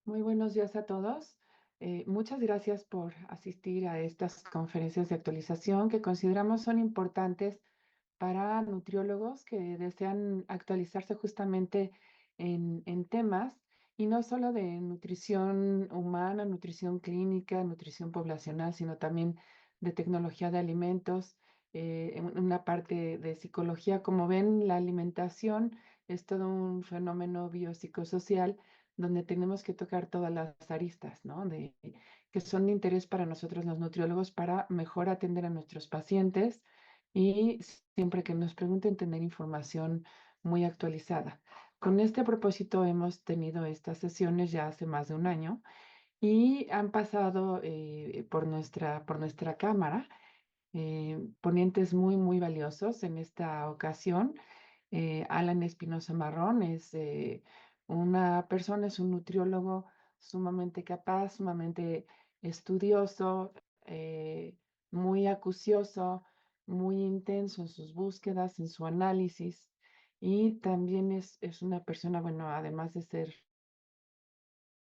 Muy buenos días a todos. Muchas gracias por asistir a estas conferencias de actualización que consideramos son importantes para nutriólogos que desean actualizarse justamente en temas y no solo de nutrición humana, nutrición clínica, nutrición poblacional, sino también de tecnología de alimentos, en una parte de psicología. Como ven, la alimentación es todo un fenómeno biopsicosocial donde tenemos que tocar todas las aristas, ¿no? Que son de interés para nosotros los nutriólogos para mejor atender a nuestros pacientes y siempre que nos pregunten tener información muy actualizada. Con este propósito hemos tenido estas sesiones ya hace más de un año y han pasado por nuestra cámara ponentes muy valiosos en esta ocasión. Alan Espinosa Marrón es una persona, es un nutriólogo sumamente capaz, sumamente estudioso, eh, muy acucioso, muy intenso en sus búsquedas, en su análisis. Y también es una persona, bueno, además de ser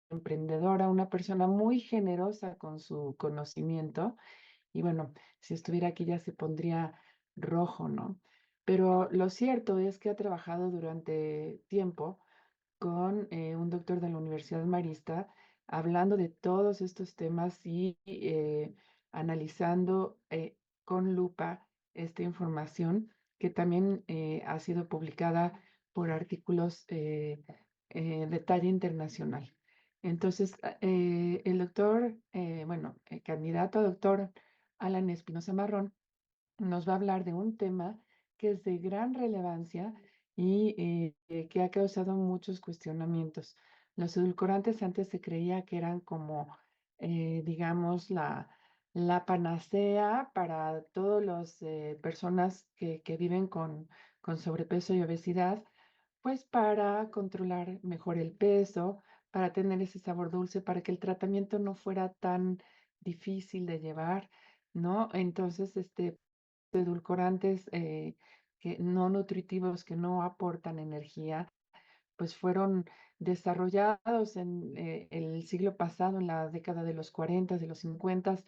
emprendedora, una persona muy generosa con su conocimiento y bueno, si estuviera aquí ya se pondría rojo, ¿no? Pero lo cierto es que ha trabajado durante tiempo con un doctor de la Universidad Marista, hablando de todos estos temas y analizando con lupa esta información que también ha sido publicada por artículos de talla internacional. Entonces, el doctor, bueno, el candidato a doctor Alan Espinosa Marrón nos va a hablar de un tema que es de gran relevancia y que ha causado muchos cuestionamientos. Los edulcorantes antes se creía que eran como, digamos, la panacea para todas las personas que viven con sobrepeso y obesidad, pues para controlar mejor el peso, para tener ese sabor dulce, para que el tratamiento no fuera tan difícil de llevar, ¿no? Entonces, edulcorantes que no nutritivos, que no aportan energía, pues fueron desarrollados en el siglo pasado, en la década de los 40, de los 50,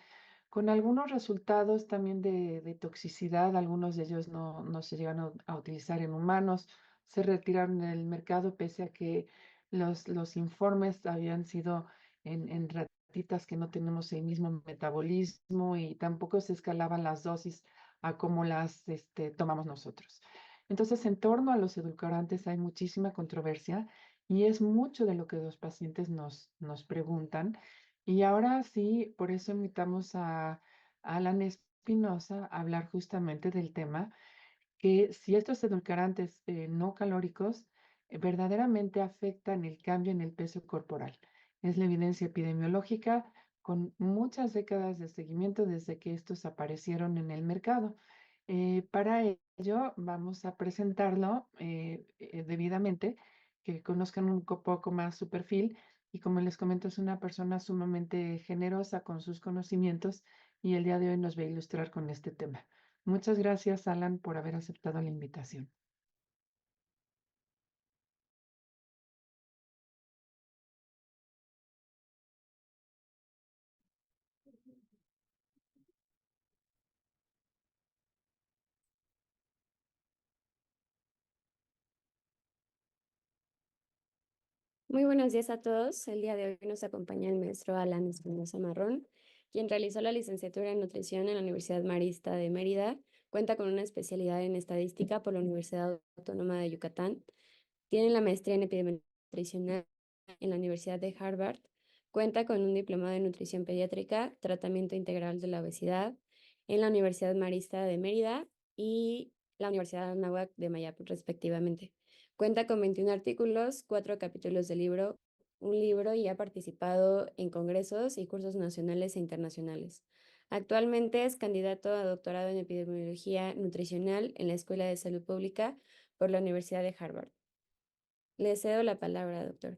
con algunos resultados también de toxicidad. Algunos de ellos no se llegan a utilizar en humanos, se retiraron del mercado pese a que los informes habían sido en ratitas que no tenemos el mismo metabolismo y tampoco se escalaban las dosis a como las tomamos nosotros. Entonces, en torno a los edulcorantes hay muchísima controversia y es mucho de lo que los pacientes nos preguntan. Y ahora sí, por eso invitamos a Alan Espinosa a hablar justamente del tema, que si estos edulcorantes no calóricos verdaderamente afectan el cambio en el peso corporal. Es la evidencia epidemiológica con muchas décadas de seguimiento desde que estos aparecieron en el mercado. Para ello, vamos a presentarlo debidamente, que conozcan un poco más su perfil y como les comento, es una persona sumamente generosa con sus conocimientos y el día de hoy nos va a ilustrar con este tema. Muchas gracias, Alan, por haber aceptado la invitación. Muy buenos días a todos. El día de hoy nos acompaña el maestro Alan Espinosa Marrón, quien realizó la licenciatura en nutrición en la Universidad Marista de Mérida. Cuenta con una especialidad en estadística por la Universidad Autónoma de Yucatán. Tiene la maestría en epidemiología nutricional en la Universidad de Harvard. Cuenta con un diplomado en nutrición pediátrica, tratamiento integral de la obesidad en la Universidad Marista de Mérida y la Universidad Anáhuac de Mayap, respectivamente. Cuenta con 21 artículos, 4 capítulos de libro, un libro y ha participado en congresos y cursos nacionales e internacionales. Actualmente es candidato a doctorado en epidemiología nutricional en la Escuela de Salud Pública por la Universidad de Harvard. Le cedo la palabra, doctor.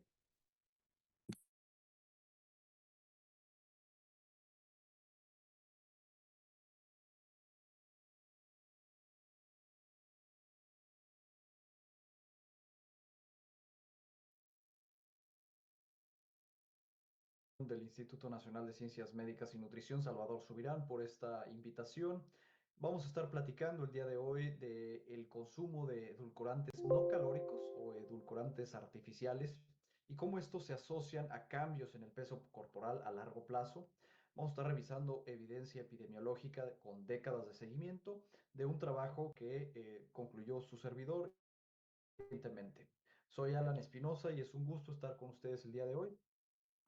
del Instituto Nacional de Ciencias Médicas y Nutrición, Salvador Subirán, por esta invitación. Vamos a estar platicando el día de hoy del consumo de edulcorantes no calóricos o edulcorantes artificiales y cómo estos se asocian a cambios en el peso corporal a largo plazo. Vamos a estar revisando evidencia epidemiológica con décadas de seguimiento de un trabajo que concluyó su servidor recientemente. Soy Alan Espinosa y es un gusto estar con ustedes el día de hoy.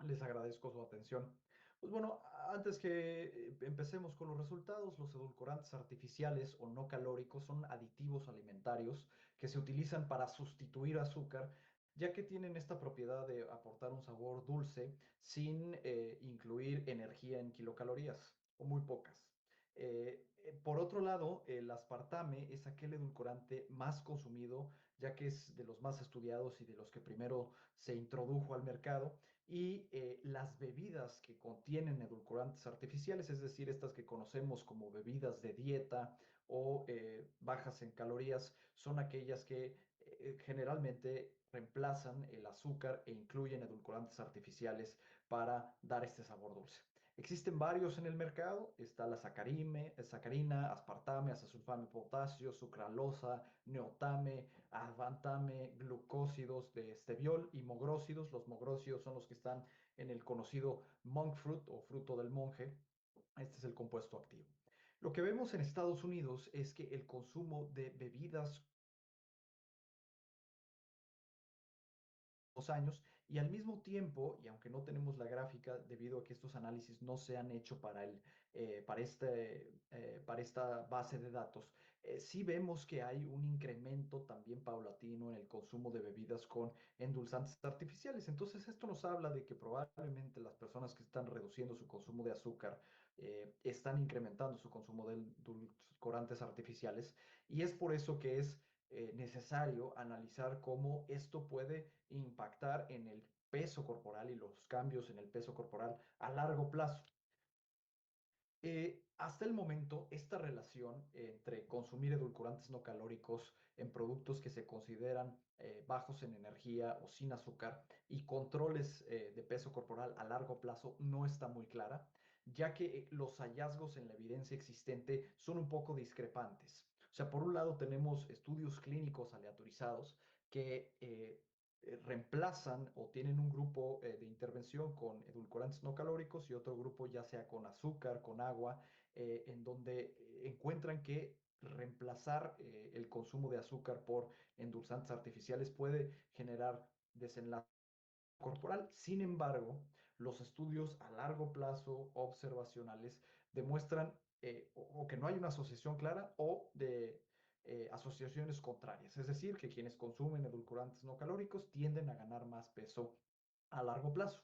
Les agradezco su atención. Pues bueno, antes que empecemos con los resultados, los edulcorantes artificiales o no calóricos son aditivos alimentarios que se utilizan para sustituir azúcar, ya que tienen esta propiedad de aportar un sabor dulce sin incluir energía en kilocalorías, o muy pocas. Por otro lado, el aspartame es aquel edulcorante más consumido, ya que es de los más estudiados y de los que primero se introdujo al mercado y las bebidas que contienen edulcorantes artificiales, es decir, estas que conocemos como bebidas de dieta o bajas en calorías, son aquellas que generalmente reemplazan el azúcar e incluyen edulcorantes artificiales para dar este sabor dulce. Existen varios en el mercado, está la sacarina, aspartame, azasulfame potasio, sucralosa, neotame, advantame, glucósidos de esteviol y mogrósidos. Los mogrósidos son los que están en el conocido monk fruit o fruto del monje. Este es el compuesto activo. Lo que vemos en Estados Unidos es que el consumo de bebidas años y al mismo tiempo, y aunque no tenemos la gráfica debido a que estos análisis no se han hecho para esta base de datos, sí vemos que hay un incremento también paulatino en el consumo de bebidas con endulzantes artificiales. Entonces, esto nos habla de que probablemente las personas que están reduciendo su consumo de azúcar están incrementando su consumo de edulcorantes artificiales y es por eso que es necesario analizar cómo esto puede impactar en el peso corporal y los cambios en el peso corporal a largo plazo. Hasta el momento, esta relación entre consumir edulcorantes no calóricos en productos que se consideran bajos en energía o sin azúcar y controles de peso corporal a largo plazo no está muy clara, ya que los hallazgos en la evidencia existente son un poco discrepantes. O sea, por un lado tenemos estudios clínicos aleatorizados que reemplazan o tienen un grupo de intervención con edulcorantes no calóricos y otro grupo ya sea con azúcar, con agua, en donde encuentran que reemplazar el consumo de azúcar por endulzantes artificiales puede generar desenlace corporal. Sin embargo, los estudios a largo plazo observacionales demuestran o que no hay una asociación clara o de asociaciones contrarias. Es decir, que quienes consumen edulcorantes no calóricos tienden a ganar más peso a largo plazo.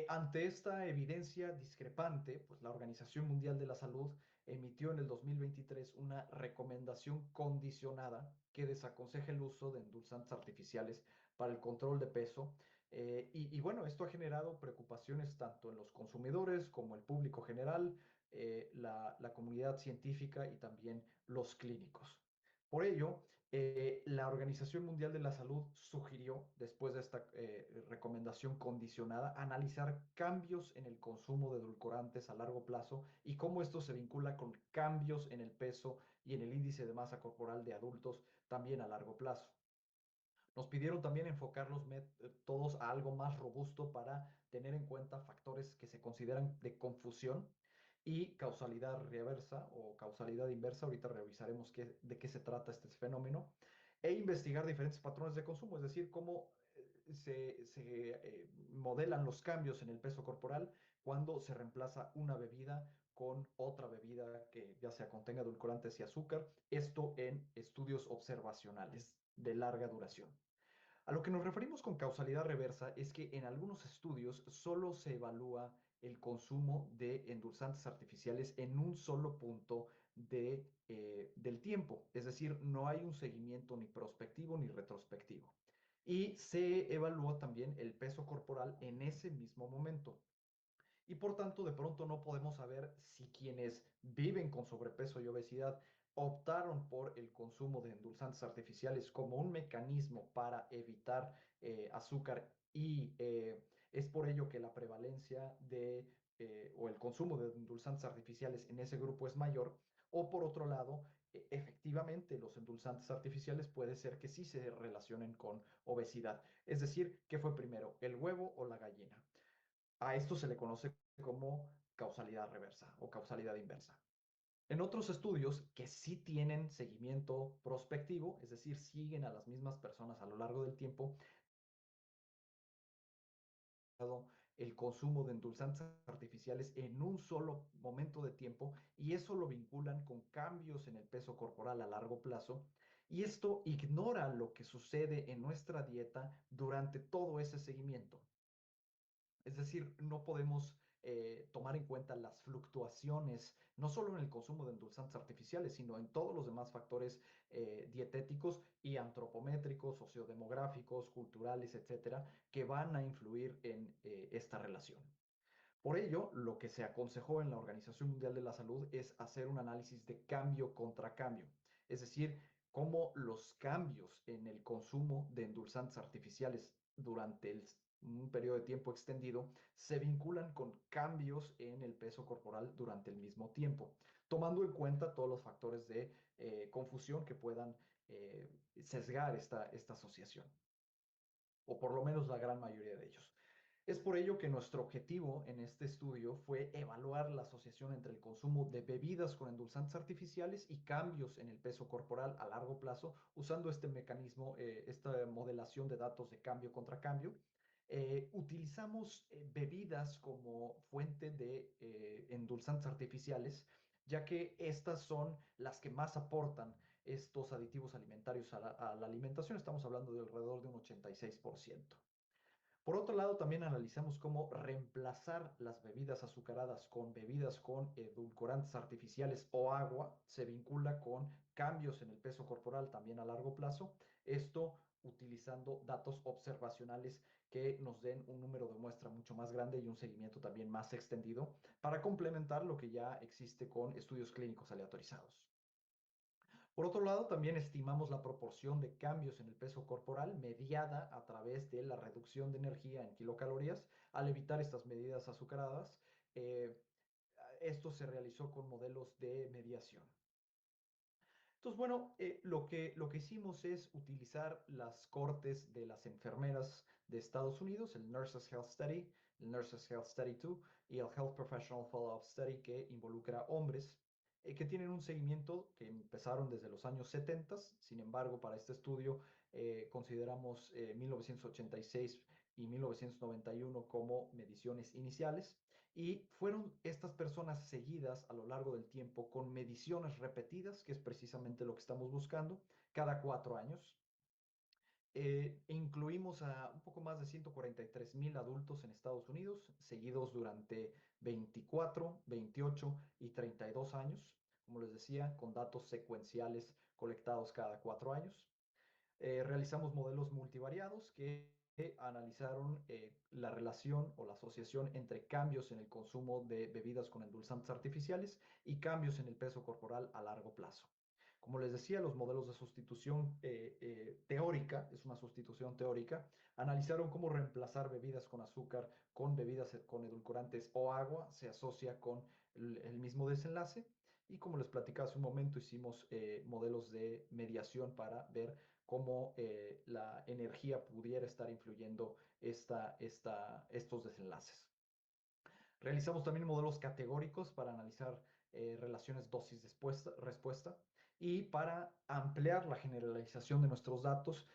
Ante esta evidencia discrepante, pues la Organización Mundial de la Salud emitió en el 2023 una recomendación condicionada que desaconseja el uso de endulzantes artificiales para el control de peso. Y bueno, esto ha generado preocupaciones tanto en los consumidores como el público general, la comunidad científica y también los clínicos. Por ello, la Organización Mundial de la Salud sugirió, después de esta recomendación condicionada, analizar cambios en el consumo de edulcorantes a largo plazo y cómo esto se vincula con cambios en el peso y en el índice de masa corporal de adultos también a largo plazo. Nos pidieron también enfocar los métodos a algo más robusto para tener en cuenta factores que se consideran de confusión y causalidad reversa o causalidad inversa. Ahorita revisaremos de qué se trata este fenómeno e investigar diferentes patrones de consumo, es decir, cómo se modelan los cambios en el peso corporal cuando se reemplaza una bebida con otra bebida que ya sea contenga edulcorantes y azúcar, esto en estudios observacionales de larga duración. A lo que nos referimos con causalidad reversa es que en algunos estudios solo se evalúa el consumo de endulzantes artificiales en un solo punto del tiempo, es decir, no hay un seguimiento ni prospectivo ni retrospectivo. Y se evalúa también el peso corporal en ese mismo momento y por tanto de pronto no podemos saber si quienes viven con sobrepeso y obesidad optaron por el consumo de endulzantes artificiales como un mecanismo para evitar azúcar y Es por ello que la prevalencia o el consumo de endulzantes artificiales en ese grupo es mayor. O por otro lado, efectivamente, los endulzantes artificiales puede ser que sí se relacionen con obesidad. Es decir, ¿qué fue primero, el huevo o la gallina? A esto se le conoce como causalidad reversa o causalidad inversa. En otros estudios que sí tienen seguimiento prospectivo, es decir, siguen a las mismas personas a lo largo del tiempo, el consumo de endulzantes artificiales en un solo momento de tiempo, y eso lo vinculan con cambios en el peso corporal a largo plazo, y esto ignora lo que sucede en nuestra dieta durante todo ese seguimiento. Es decir, no podemos tomar en cuenta las fluctuaciones, no solo en el consumo de endulzantes artificiales, sino en todos los demás factores dietéticos y antropométricos, sociodemográficos, culturales, etcétera, que van a influir en esta relación. Por ello, lo que se aconsejó en la Organización Mundial de la Salud es hacer un análisis de cambio contra cambio, es decir, cómo los cambios en el consumo de endulzantes artificiales durante un periodo de tiempo extendido se vinculan con cambios en el peso corporal durante el mismo tiempo, tomando en cuenta todos los factores de confusión que puedan sesgar esta asociación, o por lo menos la gran mayoría de ellos. Es por ello que nuestro objetivo en este estudio fue evaluar la asociación entre el consumo de bebidas con endulzantes artificiales y cambios en el peso corporal a largo plazo, usando este mecanismo, esta modelación de datos de cambio contra cambio. Utilizamos bebidas como fuente de endulzantes artificiales, ya que estas son las que más aportan estos aditivos alimentarios a la alimentación. Estamos hablando de alrededor de un 86%. Por otro lado, también analizamos cómo reemplazar las bebidas azucaradas con bebidas con edulcorantes artificiales o agua se vincula con cambios en el peso corporal también a largo plazo. Esto utilizando datos observacionales que nos den un número de muestra mucho más grande y un seguimiento también más extendido para complementar lo que ya existe con estudios clínicos aleatorizados. Por otro lado, también estimamos la proporción de cambios en el peso corporal mediada a través de la reducción de energía en kilocalorías al evitar estas medidas azucaradas. Eh, Esto se realizó con modelos de mediación. Entonces, bueno, lo que hicimos es utilizar las cortes de las enfermeras de Estados Unidos, el Nurses Health Study, el Nurses Health Study 2 y el Health Professional Follow-up Study, que involucra hombres que tienen un seguimiento que empezaron desde los años 70. Sin embargo, para este estudio consideramos 1986 y 1991 como mediciones iniciales, y fueron estas personas seguidas a lo largo del tiempo con mediciones repetidas, que es precisamente lo que estamos buscando, cada 4 años. Incluimos a un poco más de 143,000 adultos en Estados Unidos, seguidos durante 24, 28 y 32 años, como les decía, con datos secuenciales colectados cada 4 años. Realizamos modelos multivariados que analizaron la relación o la asociación entre cambios en el consumo de bebidas con endulzantes artificiales y cambios en el peso corporal a largo plazo. Como les decía, los modelos de sustitución teórica, es una sustitución teórica, analizaron cómo reemplazar bebidas con azúcar con bebidas con edulcorantes o agua, se asocia con el mismo desenlace. Y como les platicaba hace un momento, hicimos modelos de mediación para ver cómo la energía pudiera estar influyendo estos desenlaces. Realizamos también modelos categóricos para analizar relaciones dosis-respuesta, y para ampliar la generalización de nuestros datos,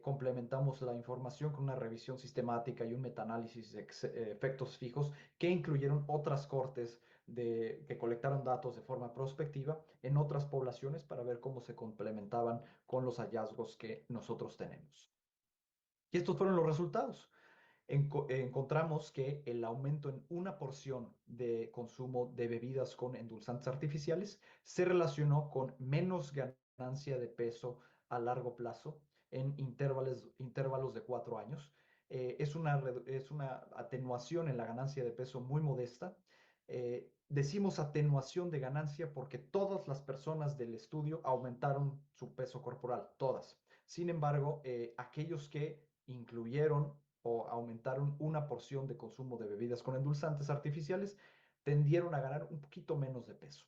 complementamos la información con una revisión sistemática y un metaanálisis de efectos fijos que incluyeron otras cortes que colectaron datos de forma prospectiva en otras poblaciones para ver cómo se complementaban con los hallazgos que nosotros tenemos. Y estos fueron los resultados. Encontramos que el aumento en una porción de consumo de bebidas con endulzantes artificiales se relacionó con menos ganancia de peso a largo plazo en intervalos de 4 años. Es una atenuación en la ganancia de peso muy modesta. Decimos atenuación de ganancia porque todas las personas del estudio aumentaron su peso corporal, todas. Sin embargo, aquellos que incluyeron o aumentaron una porción de consumo de bebidas con endulzantes artificiales, tendieron a ganar un poquito menos de peso.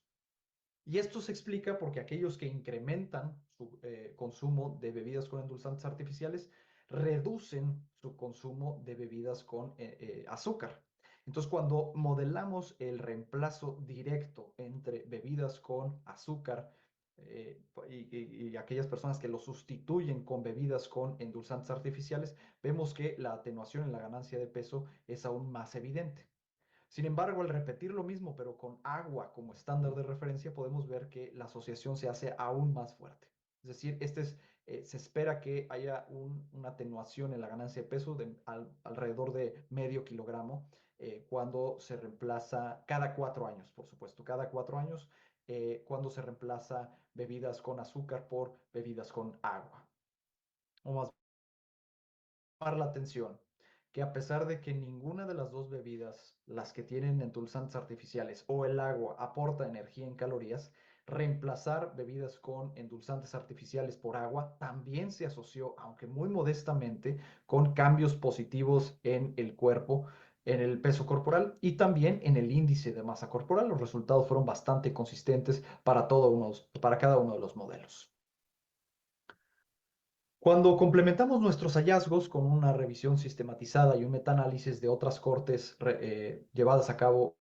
Y esto se explica porque aquellos que incrementan su consumo de bebidas con endulzantes artificiales reducen su consumo de bebidas con azúcar. Entonces, cuando modelamos el reemplazo directo entre bebidas con azúcar y aquellas personas que lo sustituyen con bebidas con endulzantes artificiales, vemos que la atenuación en la ganancia de peso es aún más evidente. Sin embargo, al repetir lo mismo, pero con agua como estándar de referencia, podemos ver que la asociación se hace aún más fuerte. Es decir, se espera que haya una atenuación en la ganancia de peso de alrededor de medio kilogramo cuando se reemplaza cada 4 años, por supuesto, cada 4 años, cuando se reemplaza bebidas con azúcar por bebidas con agua. O más llamar la atención que a pesar de que ninguna de las dos bebidas, las que tienen endulzantes artificiales o el agua, aporta energía en calorías, reemplazar bebidas con endulzantes artificiales por agua también se asoció, aunque muy modestamente, con cambios positivos en el cuerpo, en el peso corporal y también en el índice de masa corporal. Los resultados fueron bastante consistentes para cada uno de los modelos. Cuando complementamos nuestros hallazgos con una revisión sistematizada y un metaanálisis de otras cortes llevadas a cabo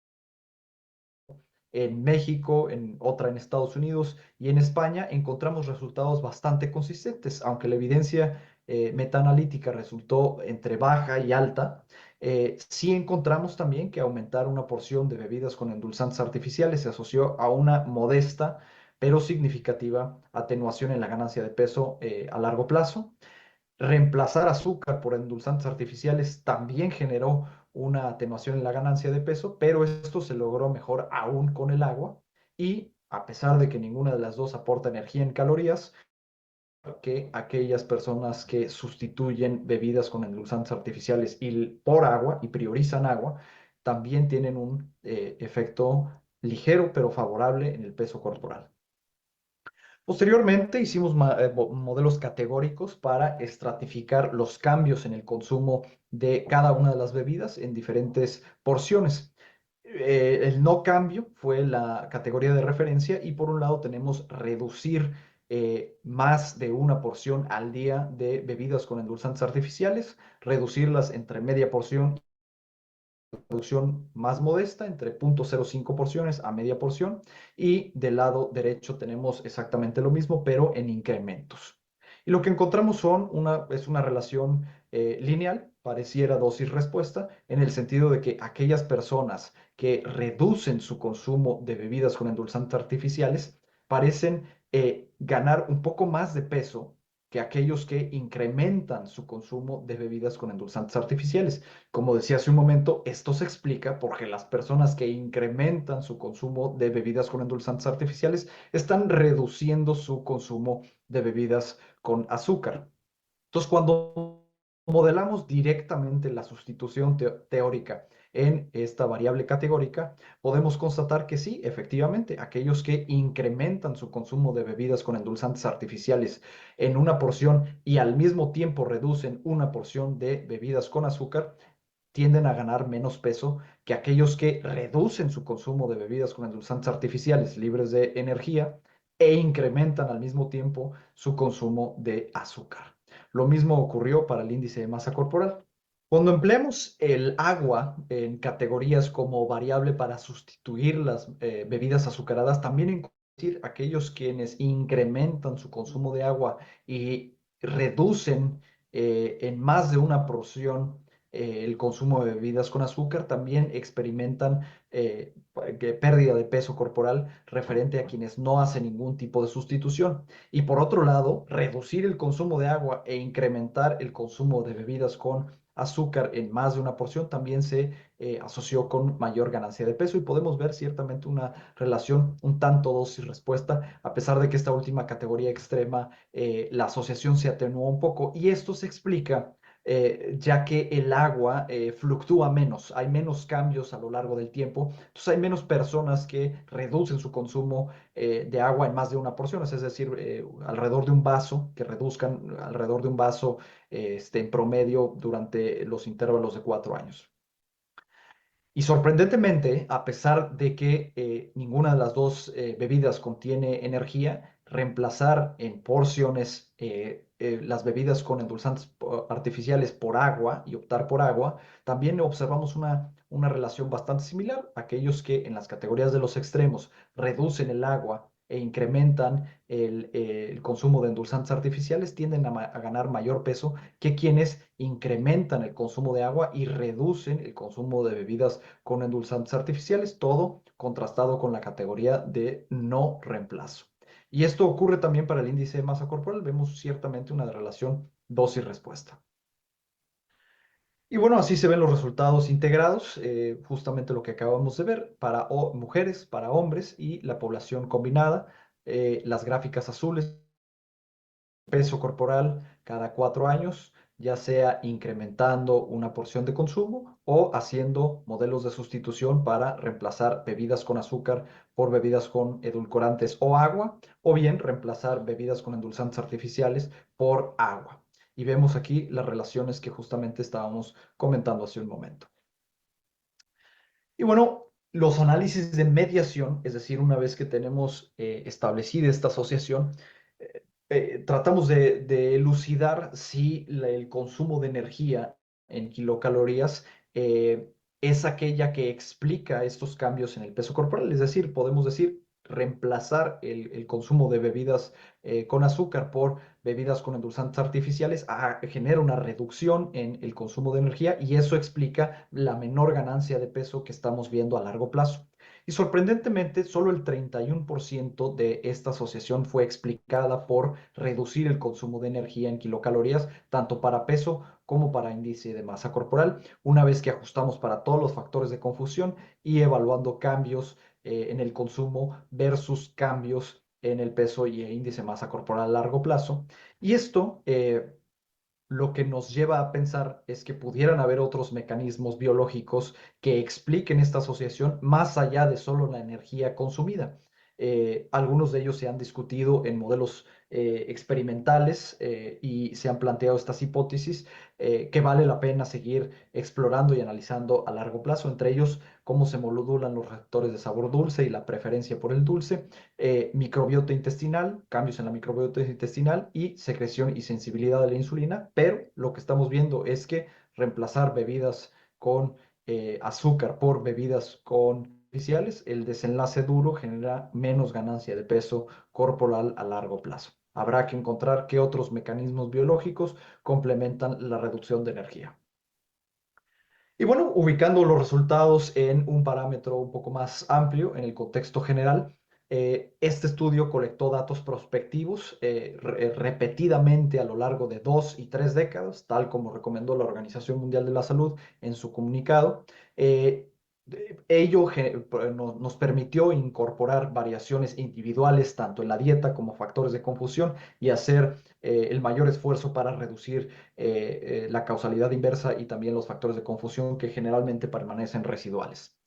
en México, en otra en Estados Unidos y en España, encontramos resultados bastante consistentes, aunque la evidencia metaanalítica resultó entre baja y alta. Sí encontramos también que aumentar una porción de bebidas con endulzantes artificiales se asoció a una modesta pero significativa atenuación en la ganancia de peso a largo plazo. Reemplazar azúcar por endulzantes artificiales también generó una atenuación en la ganancia de peso, pero esto se logró mejor aún con el agua y a pesar de que ninguna de las dos aporta energía en calorías, que aquellas personas que sustituyen bebidas con endulzantes artificiales por agua y priorizan agua, también tienen un efecto ligero pero favorable en el peso corporal. Posteriormente hicimos modelos categóricos para estratificar los cambios en el consumo de cada una de las bebidas en diferentes porciones. El no cambio fue la categoría de referencia y por un lado tenemos reducir más de una porción al día de bebidas con endulzantes artificiales, reducirlas entre media porción reducción más modesta, entre 0.05 porciones a media porción, y del lado derecho tenemos exactamente lo mismo, pero en incrementos. Y lo que encontramos es una relación lineal, pareciera dosis-respuesta, en el sentido de que aquellas personas que reducen su consumo de bebidas con endulzantes artificiales parecen ganar un poco más de peso que aquellos que incrementan su consumo de bebidas con endulzantes artificiales. Como decía hace un momento, esto se explica porque las personas que incrementan su consumo de bebidas con endulzantes artificiales están reduciendo su consumo de bebidas con azúcar. Entonces, cuando modelamos directamente la sustitución teórica en esta variable categórica, podemos constatar que sí, efectivamente, aquellos que incrementan su consumo de bebidas con endulzantes artificiales en una porción y al mismo tiempo reducen una porción de bebidas con azúcar, tienden a ganar menos peso que aquellos que reducen su consumo de bebidas con endulzantes artificiales libres de energía e incrementan al mismo tiempo su consumo de azúcar. Lo mismo ocurrió para el índice de masa corporal. Cuando empleamos el agua en categorías como variable para sustituir las bebidas azucaradas, también aquellos quienes incrementan su consumo de agua y reducen en más de una porción el consumo de bebidas con azúcar, también experimentan pérdida de peso corporal referente a quienes no hacen ningún tipo de sustitución. Y por otro lado, reducir el consumo de agua e incrementar el consumo de bebidas con azúcar en más de una porción también se asoció con mayor ganancia de peso y podemos ver ciertamente una relación un tanto dosis-respuesta, a pesar de que esta última categoría extrema, la asociación se atenuó un poco y esto se explica ya que el agua fluctúa menos, hay menos cambios a lo largo del tiempo, entonces hay menos personas que reducen su consumo de agua en más de una porción, es decir, alrededor de un vaso, que reduzcan alrededor de un vaso en promedio durante los intervalos de 4 años. Y sorprendentemente, a pesar de que ninguna de las dos bebidas contiene energía, reemplazar en porciones las bebidas con endulzantes artificiales por agua y optar por agua, también observamos una relación bastante similar. Aquellos que en las categorías de los extremos reducen el agua e incrementan el consumo de endulzantes artificiales tienden a ganar mayor peso que quienes incrementan el consumo de agua y reducen el consumo de bebidas con endulzantes artificiales, todo contrastado con la categoría de no reemplazo. Y esto ocurre también para el índice de masa corporal. Vemos ciertamente una relación dosis-respuesta. Y bueno, así se ven los resultados integrados, justamente lo que acabamos de ver, para mujeres, para hombres y la población combinada. Las gráficas azules, peso corporal cada 4 años, ya sea incrementando una porción de consumo o haciendo modelos de sustitución para reemplazar bebidas con azúcar por bebidas con edulcorantes o agua, o bien reemplazar bebidas con endulzantes artificiales por agua. Y vemos aquí las relaciones que justamente estábamos comentando hace un momento. Y bueno, los análisis de mediación, es decir, una vez que tenemos establecida esta asociación, tratamos de elucidar si el consumo de energía en kilocalorías es aquella que explica estos cambios en el peso corporal. Es decir, podemos decir reemplazar el consumo de bebidas con azúcar por bebidas con endulzantes artificiales genera una reducción en el consumo de energía y eso explica la menor ganancia de peso que estamos viendo a largo plazo. Y sorprendentemente, solo el 31% de esta asociación fue explicada por reducir el consumo de energía en kilocalorías, tanto para peso como para índice de masa corporal, una vez que ajustamos para todos los factores de confusión y evaluando cambios en el consumo versus cambios en el peso y el índice de masa corporal a largo plazo. Y esto lo que nos lleva a pensar es que pudieran haber otros mecanismos biológicos que expliquen esta asociación más allá de solo la energía consumida. Algunos de ellos se han discutido en modelos experimentales y se han planteado estas hipótesis que vale la pena seguir explorando y analizando a largo plazo, entre ellos cómo se modulan los receptores de sabor dulce y la preferencia por el dulce, microbiota intestinal, cambios en la microbiota intestinal y secreción y sensibilidad a la insulina, pero lo que estamos viendo es que reemplazar bebidas con azúcar por bebidas con artificiales, el desenlace duro genera menos ganancia de peso corporal a largo plazo. Habrá que encontrar qué otros mecanismos biológicos complementan la reducción de energía. Y bueno, ubicando los resultados en un parámetro un poco más amplio, en el contexto general, este estudio colectó datos prospectivos repetidamente a lo largo de 2 y 3 décadas, tal como recomendó la Organización Mundial de la Salud en su comunicado. Ello nos permitió incorporar variaciones individuales tanto en la dieta como factores de confusión y hacer el mayor esfuerzo para reducir la causalidad inversa y también los factores de confusión que generalmente permanecen residuales.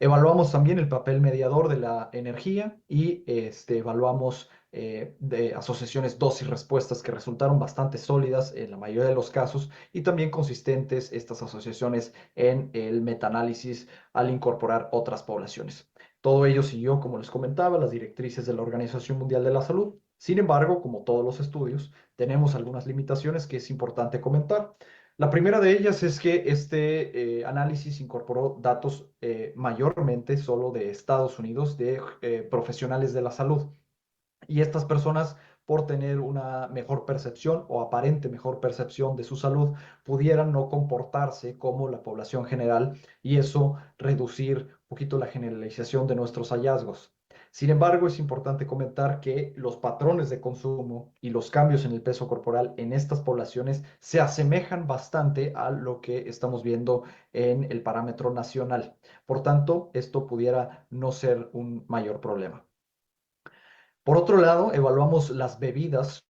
Evaluamos también el papel mediador de la energía y evaluamos de asociaciones dosis-respuestas que resultaron bastante sólidas en la mayoría de los casos y también consistentes estas asociaciones en el metaanálisis al incorporar otras poblaciones. Todo ello siguió, como les comentaba, las directrices de la Organización Mundial de la Salud. Sin embargo, como todos los estudios, tenemos algunas limitaciones que es importante comentar. La primera de ellas es que este análisis incorporó datos mayormente solo de Estados Unidos, de profesionales de la salud. Y estas personas, por tener una mejor percepción o aparente mejor percepción de su salud, pudieran no comportarse como la población general y eso reducir un poquito la generalización de nuestros hallazgos. Sin embargo, es importante comentar que los patrones de consumo y los cambios en el peso corporal en estas poblaciones se asemejan bastante a lo que estamos viendo en el parámetro nacional. Por tanto, esto pudiera no ser un mayor problema. Por otro lado, evaluamos las bebidas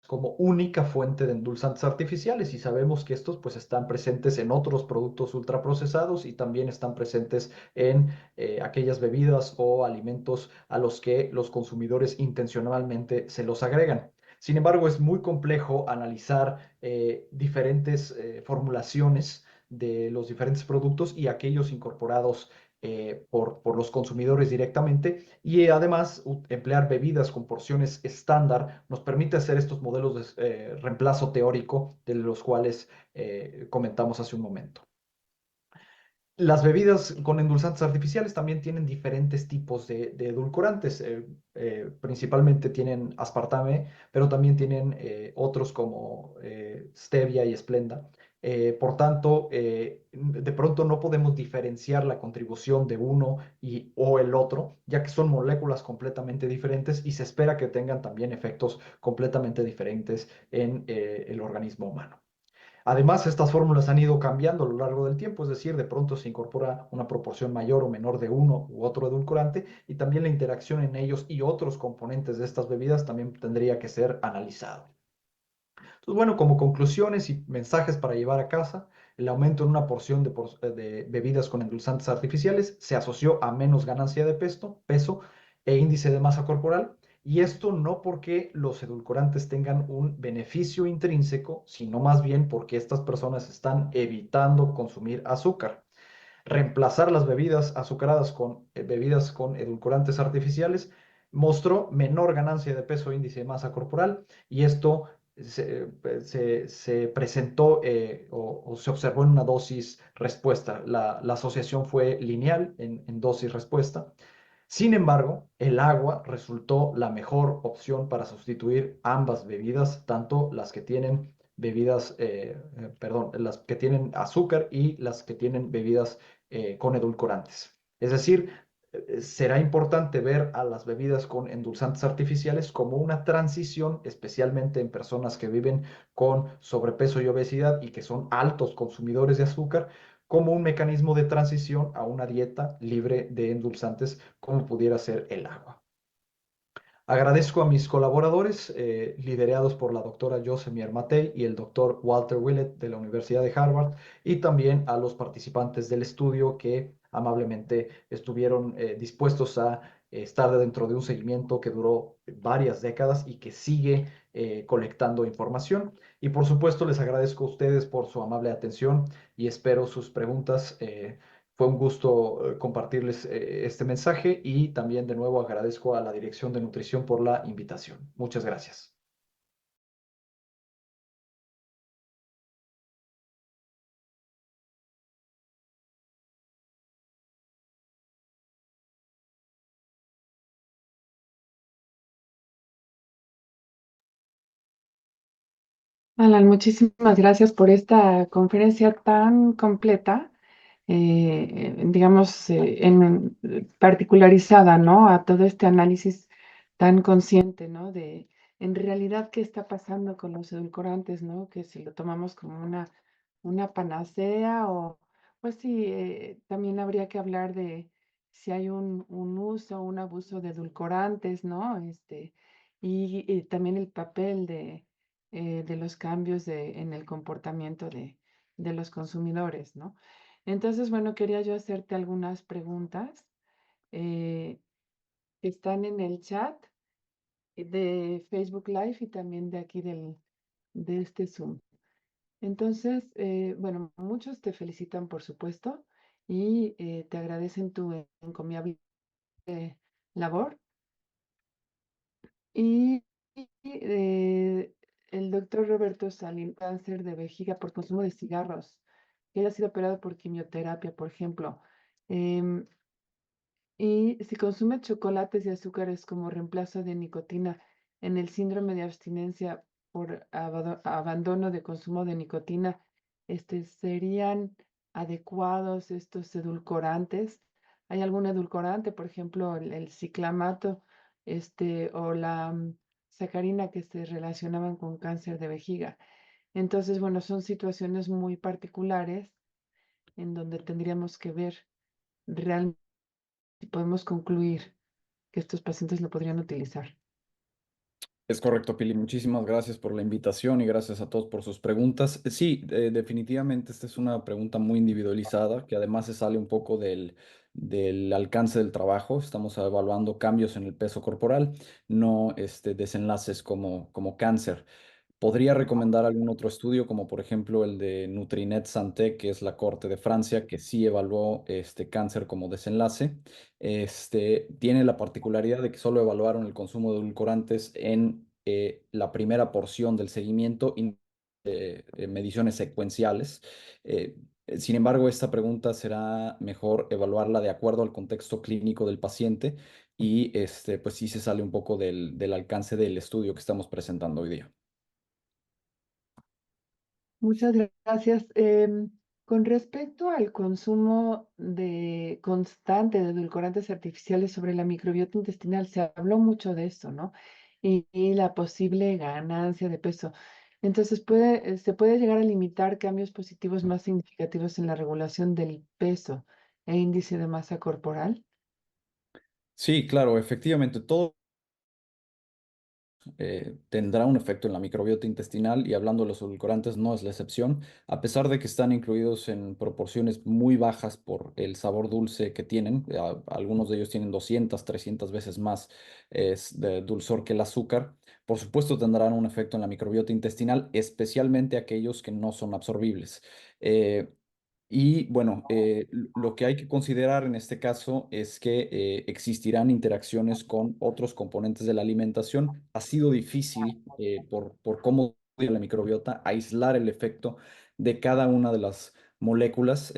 como única fuente de endulzantes artificiales y sabemos que estos pues están presentes en otros productos ultraprocesados y también están presentes en aquellas bebidas o alimentos a los que los consumidores intencionalmente se los agregan. Sin embargo, es muy complejo analizar diferentes formulaciones de los diferentes productos y aquellos incorporados por los consumidores directamente y además emplear bebidas con porciones estándar nos permite hacer estos modelos de reemplazo teórico de los cuales comentamos hace un momento. Las bebidas con endulzantes artificiales también tienen diferentes tipos de edulcorantes. Principalmente tienen aspartame, pero también tienen otros como stevia y Splenda. Por tanto, de pronto no podemos diferenciar la contribución de uno o el otro, ya que son moléculas completamente diferentes y se espera que tengan también efectos completamente diferentes en el organismo humano. Además, estas fórmulas han ido cambiando a lo largo del tiempo, es decir, de pronto se incorpora una proporción mayor o menor de uno u otro edulcorante y también la interacción en ellos y otros componentes de estas bebidas también tendría que ser analizado. Entonces, bueno, como conclusiones y mensajes para llevar a casa, el aumento en una porción de bebidas con endulzantes artificiales se asoció a menos ganancia de peso e índice de masa corporal. Y esto no porque los edulcorantes tengan un beneficio intrínseco, sino más bien porque estas personas están evitando consumir azúcar. Reemplazar las bebidas azucaradas con bebidas con edulcorantes artificiales mostró menor ganancia de peso e índice de masa corporal y esto se presentó o se observó en una dosis respuesta. La asociación fue lineal en dosis respuesta. Sin embargo, el agua resultó la mejor opción para sustituir ambas bebidas, tanto las que tienen las que tienen azúcar y las que tienen bebidas con edulcorantes. Es decir, será importante ver a las bebidas con endulzantes artificiales como una transición, especialmente en personas que viven con sobrepeso y obesidad y que son altos consumidores de azúcar, como un mecanismo de transición a una dieta libre de endulzantes como pudiera ser el agua. Agradezco a mis colaboradores, liderados por la doctora Yosemir Matei y el doctor Walter Willett de la Universidad de Harvard, y también a los participantes del estudio que amablemente estuvieron dispuestos a estar dentro de un seguimiento que duró varias décadas y que sigue colectando información. Y por supuesto, les agradezco a ustedes por su amable atención y espero sus preguntas. Fue un gusto compartirles este mensaje y también de nuevo agradezco a la Dirección de Nutrición por la invitación. Muchas gracias. Alan, muchísimas gracias por esta conferencia tan completa, digamos, particularizada, ¿no? A todo este análisis tan consciente, ¿no? De en realidad qué está pasando con los edulcorantes, ¿no? Que si lo tomamos como una panacea o, pues sí, también habría que hablar de si hay un uso o un abuso de edulcorantes, ¿no? Y también el papel de los cambios en el comportamiento de los consumidores, ¿no? Entonces, bueno, quería yo hacerte algunas preguntas eh, que están en el chat de Facebook Live y también de aquí de este Zoom. Entonces, bueno, muchos te felicitan, por supuesto, y te agradecen tu encomiable labor. Y el doctor Roberto Salim, cáncer de vejiga por consumo de cigarros, que haya sido operado por quimioterapia, por ejemplo. Em, y si consume chocolates y azúcares como reemplazo de nicotina en el síndrome de abstinencia por abandono de consumo de nicotina, ¿serían adecuados estos edulcorantes? ¿Hay algún edulcorante, por ejemplo, el ciclamato, o la sacarina que se relacionaban con cáncer de vejiga? Entonces, bueno, son situaciones muy particulares en donde tendríamos que ver realmente si podemos concluir que estos pacientes lo podrían utilizar. Es correcto, Pili. Muchísimas gracias por la invitación y gracias a todos por sus preguntas. Sí, definitivamente esta es una pregunta muy individualizada que además se sale un poco del alcance del trabajo. Estamos evaluando cambios en el peso corporal, no desenlaces como cáncer. Podría recomendar algún otro estudio, como por ejemplo el de Nutrinet Santé, que es la corte de Francia, que sí evaluó este cáncer como desenlace. Tiene la particularidad de que solo evaluaron el consumo de edulcorantes en la primera porción del seguimiento y mediciones secuenciales. Eh, Sin embargo, esta pregunta será mejor evaluarla de acuerdo al contexto clínico del paciente y pues sí se sale un poco del alcance del estudio que estamos presentando hoy día. Muchas gracias. Con respecto al consumo de constante de edulcorantes artificiales sobre la microbiota intestinal, se habló mucho de esto, ¿no? Y la posible ganancia de peso. Entonces, se puede llegar a limitar cambios positivos más significativos en la regulación del peso e índice de masa corporal. Sí, claro, efectivamente, todo tendrá un efecto en la microbiota intestinal y hablando de los edulcorantes no es la excepción, a pesar de que están incluidos en proporciones muy bajas por el sabor dulce que tienen, algunos de ellos tienen 200, 300 veces más de dulzor que el azúcar. Por supuesto tendrán un efecto en la microbiota intestinal, especialmente aquellos que no son absorbibles. Eh, y bueno, lo que hay que considerar en este caso es que existirán interacciones con otros componentes de la alimentación. Ha sido difícil por cómo de la microbiota aislar el efecto de cada una de las moléculas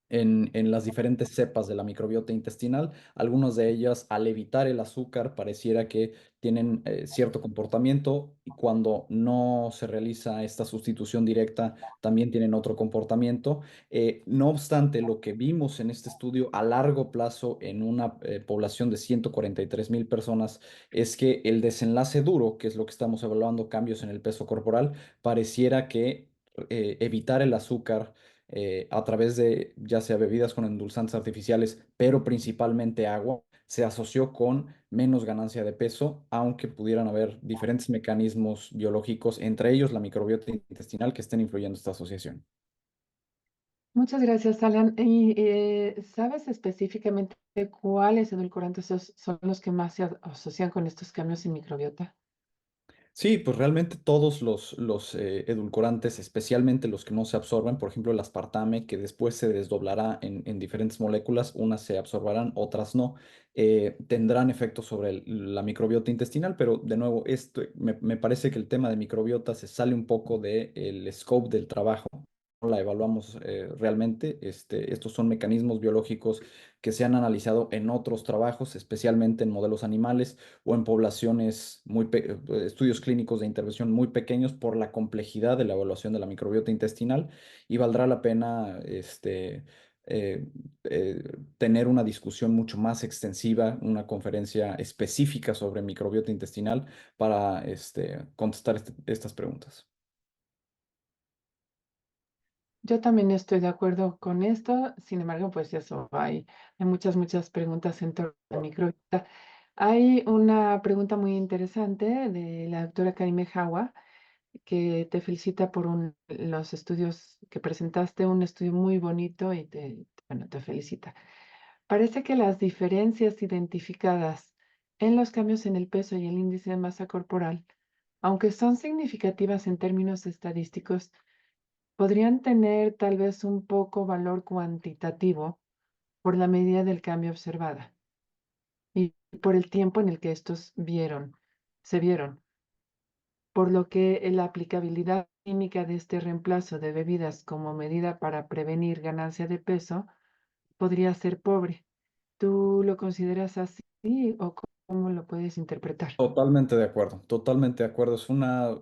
en las diferentes cepas de la microbiota intestinal. Algunas de ellas, al evitar el azúcar, pareciera que tienen cierto comportamiento y cuando no se realiza esta sustitución directa, también tienen otro comportamiento. No obstante, lo que vimos en este estudio a largo plazo en una población de 143,000 personas es que el desenlace duro, que es lo que estamos evaluando, cambios en el peso corporal, pareciera que evitar el azúcar a través de ya sea bebidas con endulzantes artificiales, pero principalmente agua, se asoció con menos ganancia de peso, aunque pudieran haber diferentes mecanismos biológicos, entre ellos la microbiota intestinal, que estén influyendo esta asociación. Muchas gracias, Alan. ¿Y sabes específicamente cuáles edulcorantes son los que más se asocian con estos cambios en microbiota? Sí, pues realmente todos los edulcorantes, especialmente los que no se absorben, por ejemplo el aspartame, que después se desdoblará en diferentes moléculas, unas se absorberán, otras no, tendrán efectos sobre la microbiota intestinal, pero de nuevo, esto, me parece que el tema de microbiota se sale un poco del scope del trabajo. No la evaluamos realmente. Estos son mecanismos biológicos que se han analizado en otros trabajos, especialmente en modelos animales o en poblaciones estudios clínicos de intervención muy pequeños por la complejidad de la evaluación de la microbiota intestinal y valdrá la pena eh, tener una discusión mucho más extensiva, una conferencia específica sobre microbiota intestinal para contestar estas preguntas. Yo también estoy de acuerdo con esto, sin embargo, pues eso, hay muchas preguntas en torno a la microbiota. Hay una pregunta muy interesante de la doctora Karime Hawa, que te felicita por los estudios que presentaste, un estudio muy bonito y bueno, te felicita. Parece que las diferencias identificadas en los cambios en el peso y el índice de masa corporal, aunque son significativas en términos estadísticos, podrían tener tal vez un poco valor cuantitativo por la medida del cambio observada y por el tiempo en el que se vieron, por lo que la aplicabilidad clínica de este reemplazo de bebidas como medida para prevenir ganancia de peso podría ser pobre. ¿Tú lo consideras así o cómo lo puedes interpretar? Totalmente de acuerdo, totalmente de acuerdo. Es una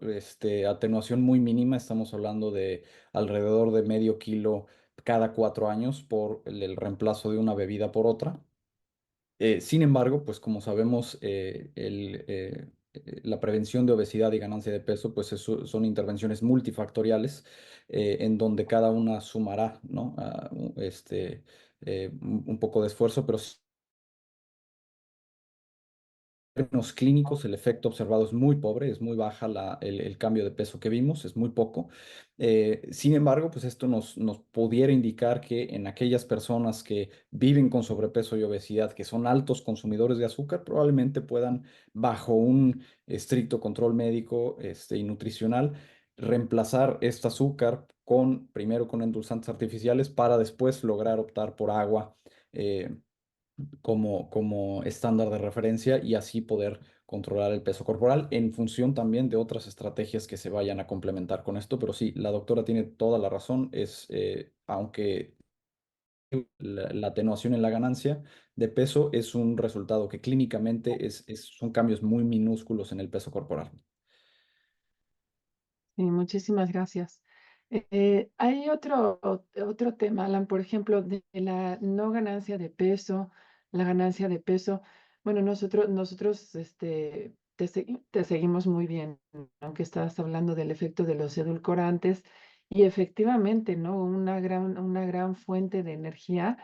atenuación muy mínima. Estamos hablando de alrededor de medio kilo cada 4 años por el reemplazo de una bebida por otra. Sin embargo, pues como sabemos, la prevención de obesidad y ganancia de peso, pues son intervenciones multifactoriales en donde cada una sumará, ¿no? Un poco de esfuerzo, pero términos clínicos, el efecto observado es muy pobre, es muy baja el cambio de peso que vimos, es muy poco. Sin embargo, pues esto nos pudiera indicar que en aquellas personas que viven con sobrepeso y obesidad, que son altos consumidores de azúcar, probablemente puedan, bajo un estricto control médico, y nutricional, reemplazar este azúcar primero con endulzantes artificiales para después lograr optar por agua. Como estándar de referencia y así poder controlar el peso corporal en función también de otras estrategias que se vayan a complementar con esto. Pero sí, la doctora tiene toda la razón. Aunque la atenuación en la ganancia de peso es un resultado que clínicamente son cambios muy minúsculos en el peso corporal. Sí, muchísimas gracias. Hay otro tema, Alan, por ejemplo, de la no ganancia de peso, la ganancia de peso. Bueno, nosotros te seguimos muy bien, aunque estabas hablando del efecto de los edulcorantes y efectivamente, ¿no? Una gran fuente de energía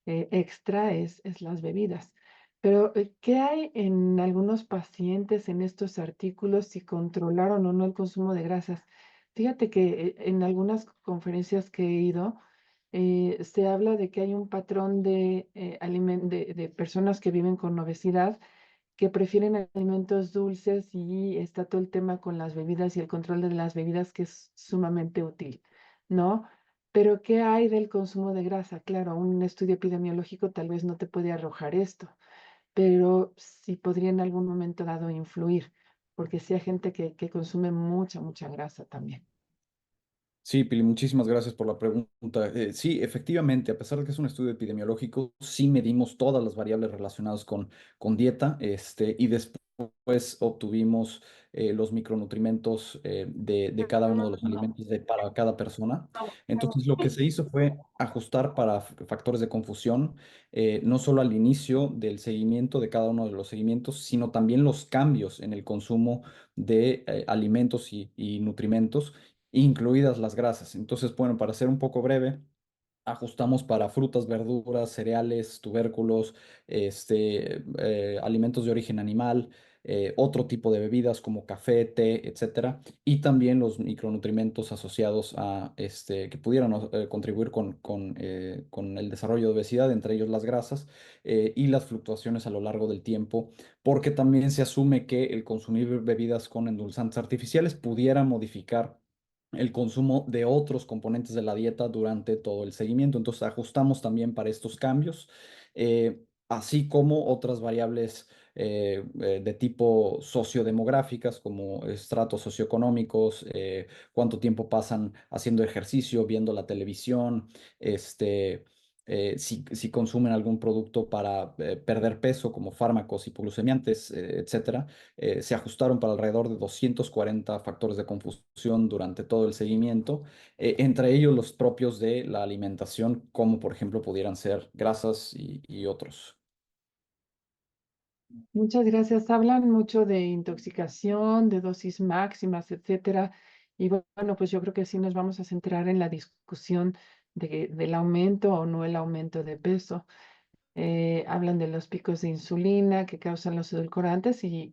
extra es las bebidas. Pero, ¿qué hay en algunos pacientes en estos artículos si controlaron o no el consumo de grasas? Fíjate que en algunas conferencias que he ido, se habla de que hay un patrón de personas que viven con obesidad que prefieren alimentos dulces y está todo el tema con las bebidas y el control de las bebidas que es sumamente útil, ¿no? Pero ¿qué hay del consumo de grasa? Claro, un estudio epidemiológico tal vez no te puede arrojar esto, pero sí podría en algún momento dado influir, porque sí hay gente que consume mucha grasa también. Sí, Pili, muchísimas gracias por la pregunta. Sí, efectivamente, a pesar de que es un estudio epidemiológico, sí medimos todas las variables relacionadas con dieta, y después obtuvimos los micronutrientes de cada uno de los alimentos para cada persona. Entonces, lo que se hizo fue ajustar para factores de confusión, no solo al inicio del seguimiento de cada uno de los seguimientos, sino también los cambios en el consumo de alimentos y nutrimentos incluidas las grasas. Entonces, bueno, para ser un poco breve, ajustamos para frutas, verduras, cereales, tubérculos, alimentos de origen animal, otro tipo de bebidas como café, té, etcétera, y también los micronutrientes asociados a que pudieran contribuir con el desarrollo de obesidad, entre ellos las grasas, y las fluctuaciones a lo largo del tiempo, porque también se asume que el consumir bebidas con endulzantes artificiales pudiera modificar el consumo de otros componentes de la dieta durante todo el seguimiento. Entonces ajustamos también para estos cambios, así como otras variables de tipo sociodemográficas, como estratos socioeconómicos, cuánto tiempo pasan haciendo ejercicio, viendo la televisión, si consumen algún producto para perder peso, como fármacos hipoglucemiantes, etcétera. Se ajustaron para alrededor de 240 factores de confusión durante todo el seguimiento, entre ellos los propios de la alimentación, como por ejemplo pudieran ser grasas y otros. Muchas gracias. Hablan mucho de intoxicación, de dosis máximas, etcétera. Y bueno, pues yo creo que sí nos vamos a centrar en la discusión del aumento o no el aumento de peso. Hablan de los picos de insulina que causan los edulcorantes y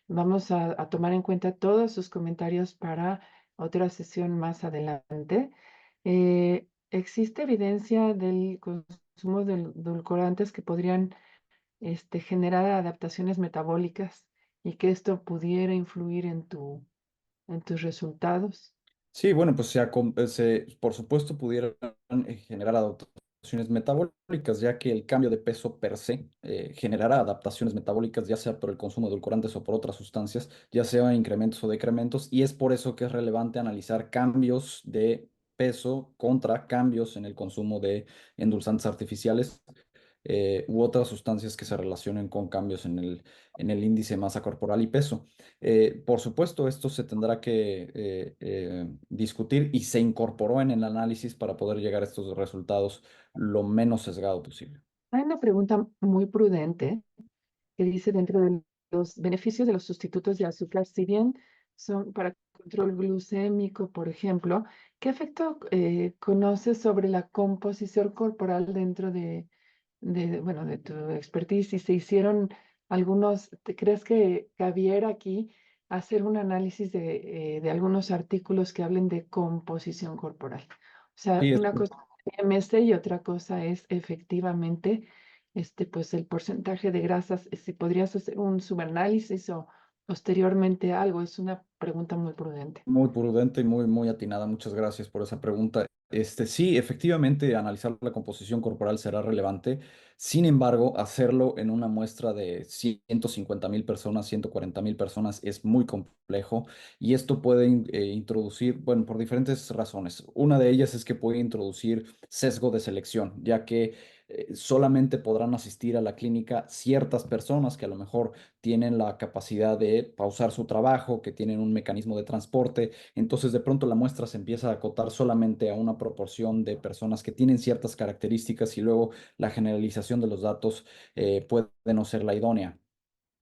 vamos a tomar en cuenta todos sus comentarios para otra sesión más adelante. ¿Existe evidencia del consumo de edulcorantes que podrían generar adaptaciones metabólicas y que esto pudiera influir en tus resultados? Sí, bueno, pues por supuesto pudieran generar adaptaciones metabólicas, ya que el cambio de peso per se generará adaptaciones metabólicas, ya sea por el consumo de edulcorantes o por otras sustancias, ya sea incrementos o decrementos, y es por eso que es relevante analizar cambios de peso contra cambios en el consumo de endulzantes artificiales, u otras sustancias que se relacionen con cambios en el índice de masa corporal y peso. Por supuesto, esto se tendrá que discutir y se incorporó en el análisis para poder llegar a estos resultados lo menos sesgado posible. Hay una pregunta muy prudente que dice dentro de los beneficios de los sustitutos de azúcar, si bien son para control glucémico, por ejemplo, ¿qué efecto conoces sobre la composición corporal dentro bueno, de tu expertise? Si se hicieron ¿te crees que cabiera aquí hacer un análisis de algunos artículos que hablen de composición corporal? O sea, Sí, una cosa es MS y otra cosa es efectivamente pues el porcentaje de grasas. Si podrías hacer un subanálisis o posteriormente algo, es una pregunta muy prudente. muy prudente y muy atinada. Muchas gracias por esa pregunta. Sí, efectivamente, analizar la composición corporal será relevante. Sin embargo, hacerlo en una muestra de 150.000 personas, 140.000 personas es muy complejo y esto puede introducir, bueno, por diferentes razones. Una de ellas es que puede introducir sesgo de selección, ya que solamente podrán asistir a la clínica ciertas personas que a lo mejor tienen la capacidad de pausar su trabajo, que tienen un mecanismo de transporte. Entonces, de pronto la muestra se empieza a acotar solamente a una proporción de personas que tienen ciertas características y luego la generalización de los datos puede no ser la idónea.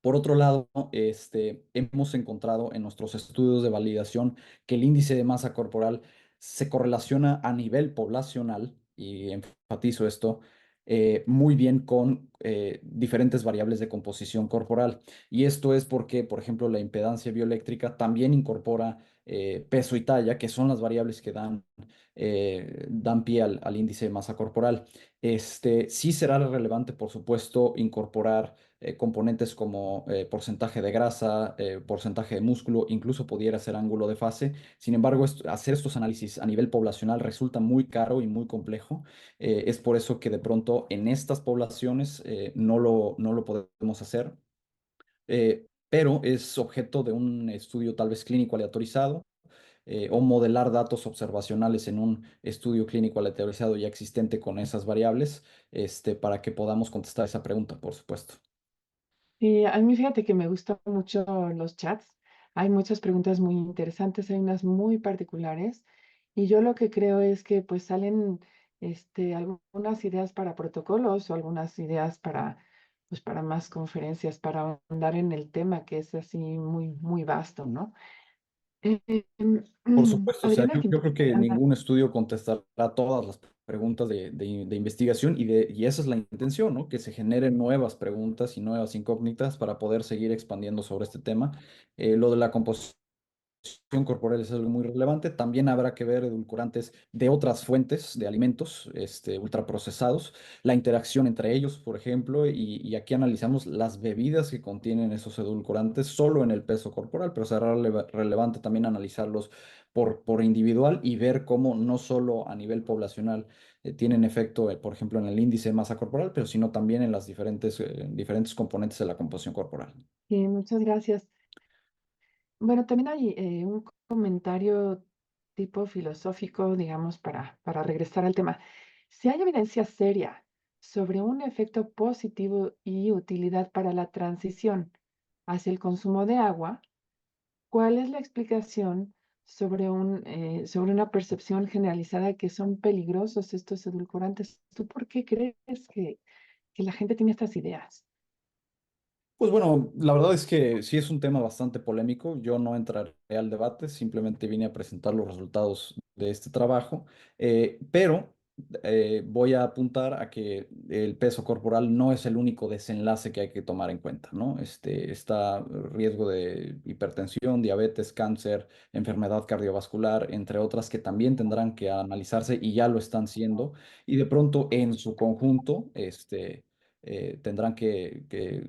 Por otro lado, hemos encontrado en nuestros estudios de validación que el índice de masa corporal se correlaciona a nivel poblacional, y enfatizo esto, muy bien con diferentes variables de composición corporal. Y esto es porque, por ejemplo, la impedancia bioeléctrica también incorpora peso y talla, que son las variables que dan pie al índice de masa corporal. Sí será relevante, por supuesto, incorporar componentes como porcentaje de grasa, porcentaje de músculo, incluso pudiera ser ángulo de fase. Sin embargo, hacer estos análisis a nivel poblacional resulta muy caro y muy complejo. Es por eso que de pronto en estas poblaciones no lo podemos hacer, pero es objeto de un estudio tal vez clínico aleatorizado o modelar datos observacionales en un estudio clínico aleatorizado ya existente con esas variables, para que podamos contestar esa pregunta, por supuesto. Y a mí fíjate que me gustan mucho los chats. Hay muchas preguntas muy interesantes, hay unas muy particulares. Y yo lo que creo es que pues salen algunas ideas para protocolos o algunas ideas pues, para más conferencias, para ahondar en el tema que es así muy vasto, ¿no? Eh, em, Por supuesto, o sea, Adriana yo creo que Quintana, ningún estudio contestará todas las preguntas de investigación y esa es la intención, ¿no? Que se generen nuevas preguntas y nuevas incógnitas para poder seguir expandiendo sobre este tema. Lo de la composición corporal es algo muy relevante. También habrá que ver edulcorantes de otras fuentes de alimentos, ultraprocesados, la interacción entre ellos, por ejemplo, y aquí analizamos las bebidas que contienen esos edulcorantes solo en el peso corporal, pero será relevante también analizarlos por individual y ver cómo no solo a nivel poblacional tienen efecto, por ejemplo, en el índice de masa corporal, pero sino también en las diferentes componentes de la composición corporal. sí, muchas gracias. Bueno, también hay un comentario tipo filosófico, digamos, para regresar al tema. Si hay evidencia seria sobre un efecto positivo y utilidad para la transición hacia el consumo de agua, ¿cuál es la explicación sobre una percepción generalizada que son peligrosos estos edulcorantes? ¿Tú por qué crees que la gente tiene estas ideas? Pues bueno, la verdad es que sí es un tema bastante polémico. Yo no entraré al debate, simplemente vine a presentar los resultados de este trabajo, pero voy a apuntar a que el peso corporal no es el único desenlace que hay que tomar en cuenta, ¿no? Está riesgo de hipertensión, diabetes, cáncer, enfermedad cardiovascular, entre otras que también tendrán que analizarse y ya lo están siendo, y de pronto en su conjunto, tendrán que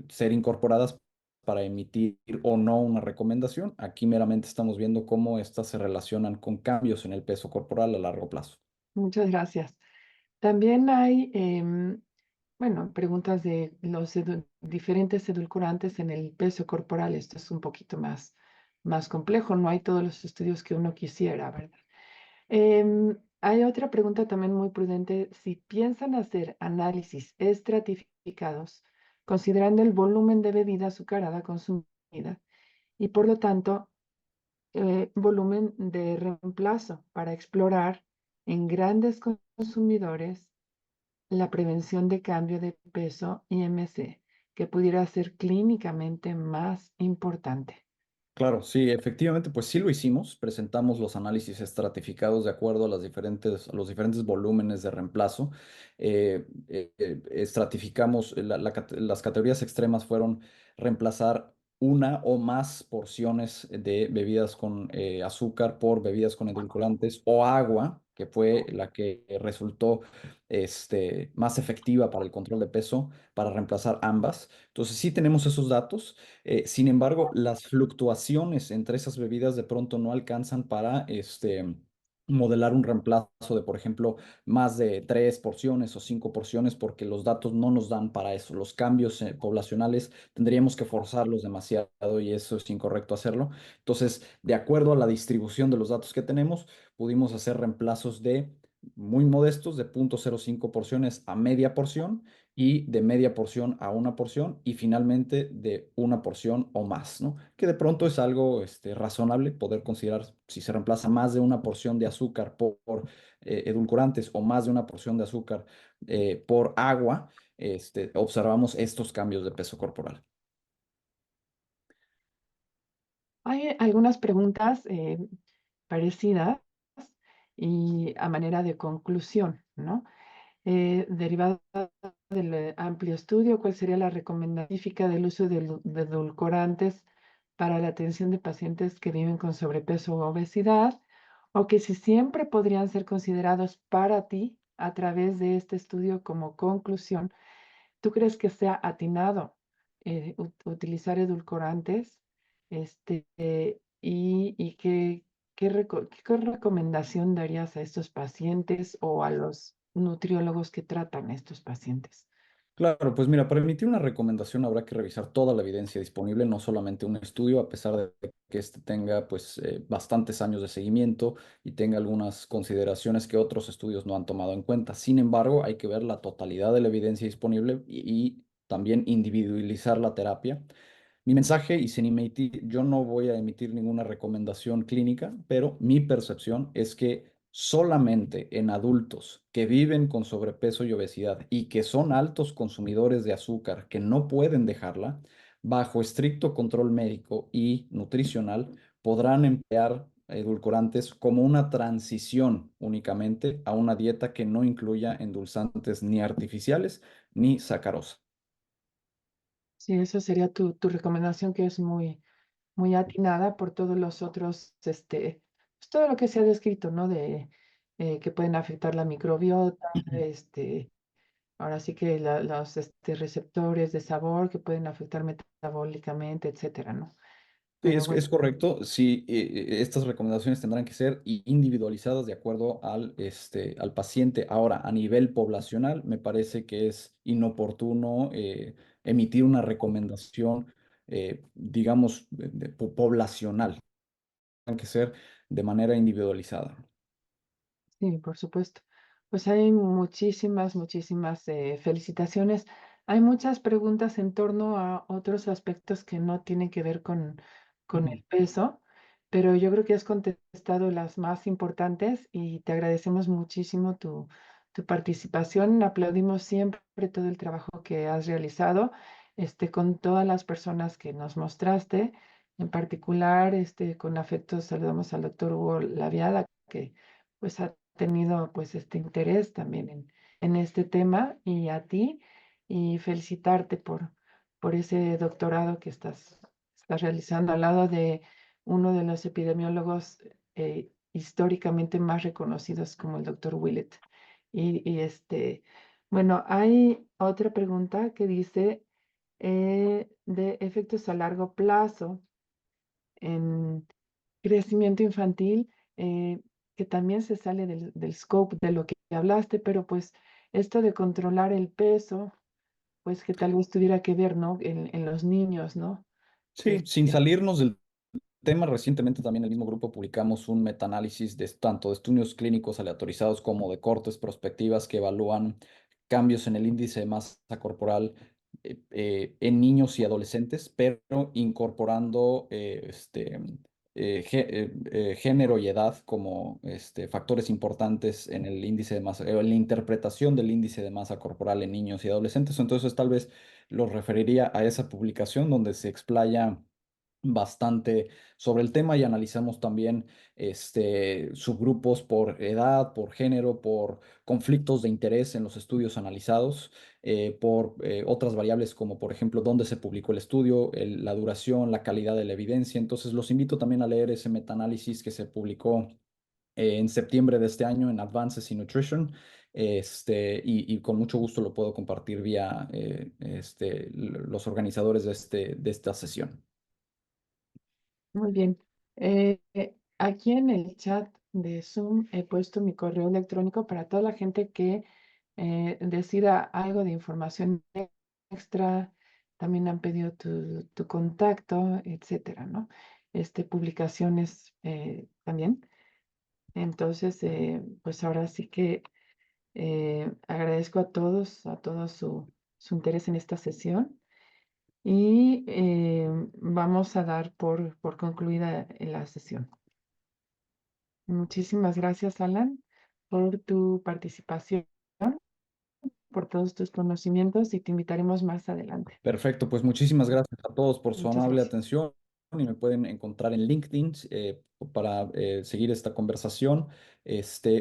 ser incorporadas para emitir o no una recomendación. Aquí meramente estamos viendo cómo estas se relacionan con cambios en el peso corporal a largo plazo. Muchas gracias. También hay, bueno, preguntas de los diferentes edulcorantes en el peso corporal. Esto es un poquito más complejo. No hay todos los estudios que uno quisiera, ¿verdad? Hay otra pregunta también muy prudente. Si piensan hacer análisis estratificados, considerando el volumen de bebida azucarada consumida y por lo tanto volumen de reemplazo para explorar en grandes consumidores la prevención de cambio de peso IMC, que pudiera ser clínicamente más importante. Claro, sí, efectivamente, pues sí lo hicimos. Presentamos los análisis estratificados de acuerdo a a los diferentes volúmenes de reemplazo. Estratificamos, las categorías extremas fueron reemplazar una o más porciones de bebidas con azúcar por bebidas con edulcorantes o agua, que fue la que resultó más efectiva para el control de peso, para reemplazar ambas. Entonces sí tenemos esos datos. Sin embargo, las fluctuaciones entre esas bebidas de pronto no alcanzan para modelar un reemplazo de, por ejemplo, más de 3 porciones o 5 porciones, porque los datos no nos dan para eso. Los cambios poblacionales tendríamos que forzarlos demasiado y eso es incorrecto hacerlo. Entonces, de acuerdo a la distribución de los datos que tenemos, pudimos hacer reemplazos de muy modestos, de 0.05 porciones a media porción y de media porción a una porción y finalmente de una porción o más, ¿no? Que de pronto es algo razonable poder considerar si se reemplaza más de una porción de azúcar por edulcorantes o más de una porción de azúcar por agua, observamos estos cambios de peso corporal. Hay algunas preguntas parecidas y a manera de conclusión, ¿no? Derivada del amplio estudio, ¿cuál sería la recomendación científica del uso de edulcorantes para la atención de pacientes que viven con sobrepeso o obesidad? O que si siempre podrían ser considerados para ti a través de este estudio como conclusión, ¿tú crees que sea atinado utilizar edulcorantes? Y qué recomendación darías a estos pacientes o a los nutriólogos que tratan a estos pacientes? Claro, pues mira, para emitir una recomendación habrá que revisar toda la evidencia disponible, no solamente un estudio, a pesar de que este tenga pues bastantes años de seguimiento y tenga algunas consideraciones que otros estudios no han tomado en cuenta. Sin embargo, hay que ver la totalidad de la evidencia disponible y también individualizar la terapia. Mi mensaje, y sin emitir, yo no voy a emitir ninguna recomendación clínica, pero mi percepción es que solamente en adultos que viven con sobrepeso y obesidad y que son altos consumidores de azúcar, que no pueden dejarla, bajo estricto control médico y nutricional, podrán emplear edulcorantes como una transición únicamente a una dieta que no incluya endulzantes ni artificiales ni sacarosa. Sí, esa sería tu recomendación, que es muy atinada por todos los otros, pues, todo lo que se ha descrito, ¿no? De que pueden afectar la microbiota, ahora sí que los receptores de sabor que pueden afectar metabólicamente, etcétera, ¿no? Sí, Pero bueno, es correcto. Sí, estas recomendaciones tendrán que ser individualizadas de acuerdo al paciente. Ahora, a nivel poblacional, me parece que es inoportuno emitir una recomendación, digamos, poblacional. Tienen que ser de manera individualizada. sí, por supuesto. Pues hay muchísimas felicitaciones. Hay muchas preguntas en torno a otros aspectos que no tienen que ver con Ujú. el peso, pero yo creo que has contestado las más importantes y te agradecemos muchísimo tu participación. Aplaudimos siempre todo el trabajo que has realizado, con todas las personas que nos mostraste. En particular, con afecto saludamos al doctor Hugo Laviada, que pues ha tenido pues este interés también en este tema, y a ti, y felicitarte por ese doctorado que estás realizando al lado de uno de los epidemiólogos históricamente más reconocidos como el doctor Willett. Bueno, hay otra pregunta que dice de efectos a largo plazo en crecimiento infantil, que también se sale del scope de lo que hablaste, pero pues esto de controlar el peso, pues que tal vez tuviera que ver, ¿no? En los niños, ¿no? Sí, sin Este, salirnos del tema, recientemente también en el mismo grupo publicamos un metaanálisis de tanto de estudios clínicos aleatorizados como de cortes prospectivas que evalúan cambios en el índice de masa corporal en niños y adolescentes, pero incorporando género y edad como factores importantes en el índice de masa, en la interpretación del índice de masa corporal en niños y adolescentes. Entonces, tal vez los referiría a esa publicación donde se explaya bastante sobre el tema y analizamos también subgrupos por edad, por género, por conflictos de interés en los estudios analizados, por otras variables como por ejemplo dónde se publicó el estudio, la duración, la calidad de la evidencia. Entonces los invito también a leer ese metaanálisis que se publicó en septiembre de este año en Advances in Nutrition. Y con mucho gusto lo puedo compartir vía los organizadores de esta sesión. Muy bien. Aquí en el chat de Zoom he puesto mi correo electrónico para toda la gente que decida algo de información extra. También han pedido tu contacto, etcétera, ¿no? Publicaciones también. Entonces, pues ahora sí que agradezco a todos su interés en esta sesión. Y vamos a dar por concluida la sesión. Muchísimas gracias, Alan, por tu participación, por todos tus conocimientos y te invitaremos más adelante. Perfecto, pues muchísimas gracias a todos por su Muchas amable gracias. atención y me pueden encontrar en LinkedIn para seguir esta conversación,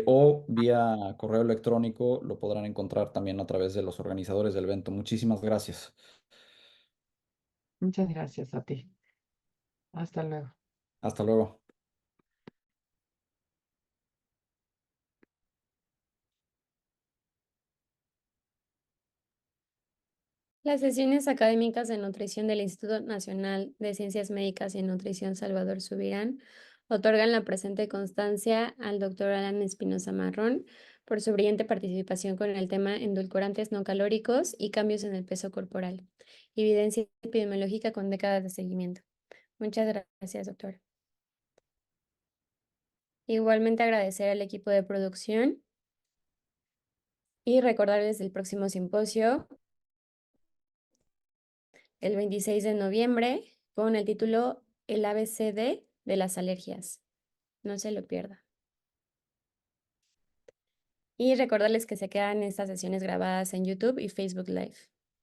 o vía correo electrónico lo podrán encontrar también a través de los organizadores del evento. Muchísimas gracias. Muchas gracias a ti. Hasta luego. Hasta luego. Las sesiones académicas de nutrición del Instituto Nacional de Ciencias Médicas y Nutrición Salvador Subirán otorgan la presente constancia al doctor Alan Espinosa Marrón por su brillante participación con el tema endulcorantes no calóricos y cambios en el peso corporal, evidencia epidemiológica con décadas de seguimiento. Muchas gracias, doctor. Igualmente agradecer al equipo de producción y recordarles el próximo simposio el 26 de noviembre con el título El ABCD de las alergias. No se lo pierda. Y recordarles que se quedan estas sesiones grabadas en YouTube y Facebook Live.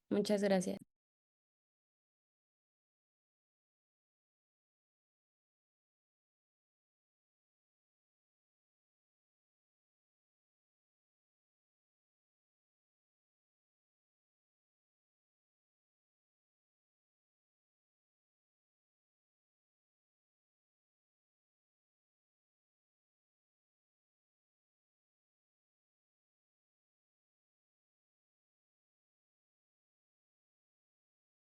Muchas gracias.